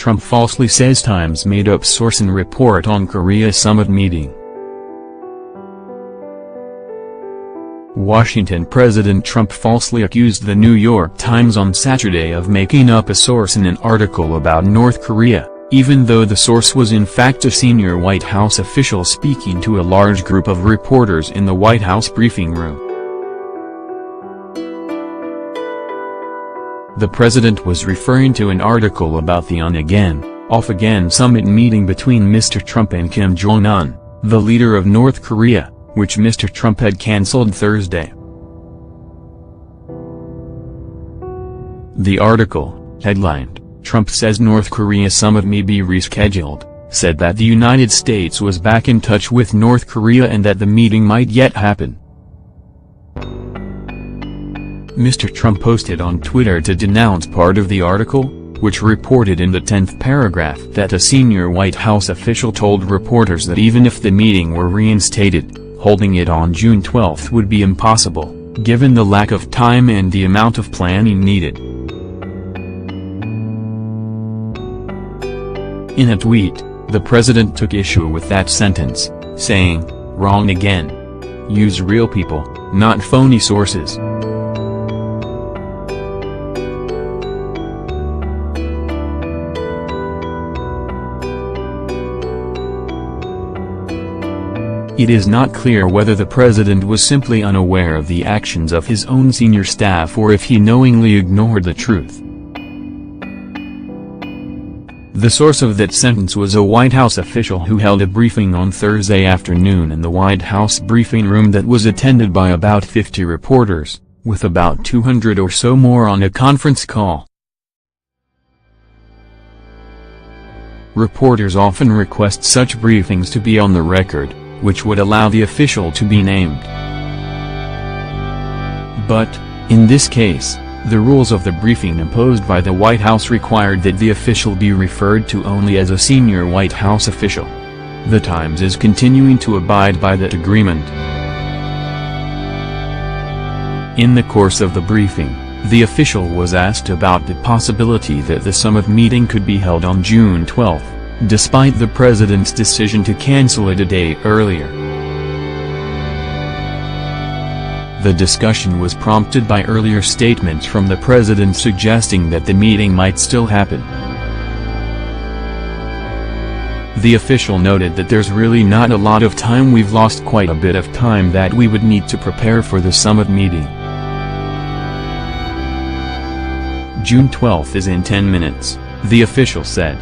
Trump falsely says Times made-up source in report on Korea summit meeting. Washington President Trump falsely accused The New York Times on Saturday of making up a source in an article about North Korea, even though the source was in fact a senior White House official speaking to a large group of reporters in the White House briefing room. The president was referring to an article about the on-again, off-again summit meeting between Mr. Trump and Kim Jong-un, the leader of North Korea, which Mr. Trump had cancelled Thursday. The article, headlined, "Trump says North Korea summit may be rescheduled," said that the United States was back in touch with North Korea and that the meeting might yet happen. Mr. Trump posted on Twitter to denounce part of the article, which reported in the 10th paragraph that a senior White House official told reporters that even if the meeting were reinstated, holding it on June 12 would be impossible, given the lack of time and the amount of planning needed. In a tweet, the president took issue with that sentence, saying, "Wrong again. Use real people, not phony sources." It is not clear whether the president was simply unaware of the actions of his own senior staff or if he knowingly ignored the truth. The source of that sentence was a White House official who held a briefing on Thursday afternoon in the White House briefing room that was attended by about 50 reporters, with about 200 or so more on a conference call. Reporters often request such briefings to be on the record, which would allow the official to be named. But, in this case, the rules of the briefing imposed by the White House required that the official be referred to only as a senior White House official. The Times is continuing to abide by that agreement. In the course of the briefing, the official was asked about the possibility that the summit meeting could be held on June 12. Despite the president's decision to cancel it a day earlier. The discussion was prompted by earlier statements from the president suggesting that the meeting might still happen. The official noted that there's really not a lot of time. We've lost quite a bit of time that we would need to prepare for the summit meeting. June 12 is in 10 minutes, the official said.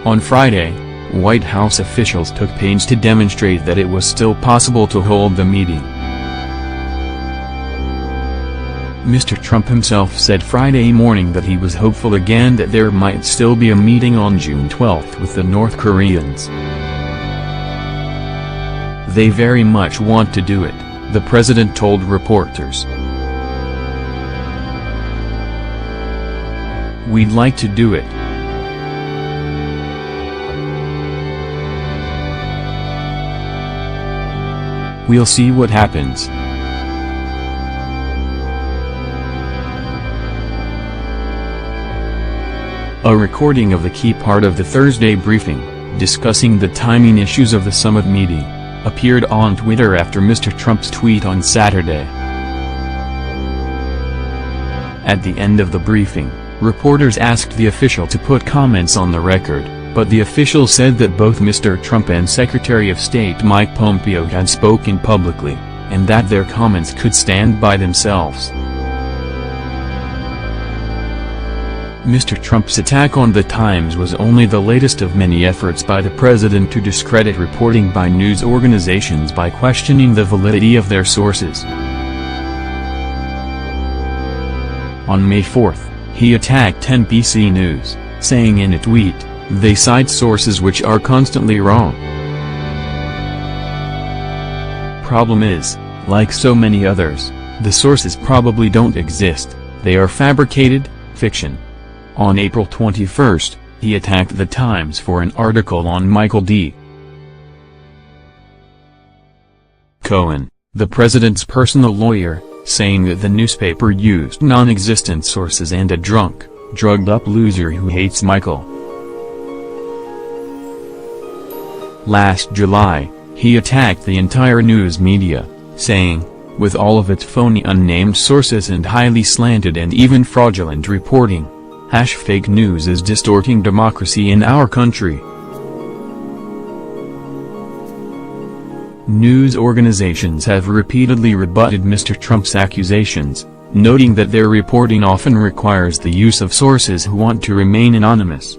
On Friday, White House officials took pains to demonstrate that it was still possible to hold the meeting. Mr. Trump himself said Friday morning that he was hopeful again that there might still be a meeting on June 12 with the North Koreans. "They very much want to do it," the president told reporters. "We'd like to do it. We'll see what happens." A recording of the key part of the Thursday briefing, discussing the timing issues of the summit meeting, appeared on Twitter after Mr. Trump's tweet on Saturday. At the end of the briefing, reporters asked the official to put comments on the record, but the official said that both Mr. Trump and Secretary of State Mike Pompeo had spoken publicly, and that their comments could stand by themselves. Mr. Trump's attack on the Times was only the latest of many efforts by the president to discredit reporting by news organizations by questioning the validity of their sources. On May 4, he attacked NBC News, saying in a tweet, "They cite sources which are constantly wrong." Problem is, like so many others, the sources probably don't exist, they are fabricated, fiction. On April 21, he attacked the Times for an article on Michael D. Cohen, the president's personal lawyer, saying that the newspaper used non-existent sources and a drunk, drugged-up loser who hates Michael. Last July, he attacked the entire news media, saying, with all of its phony unnamed sources and highly slanted and even fraudulent reporting, #fake news is distorting democracy in our country. News organizations have repeatedly rebutted Mr. Trump's accusations, noting that their reporting often requires the use of sources who want to remain anonymous.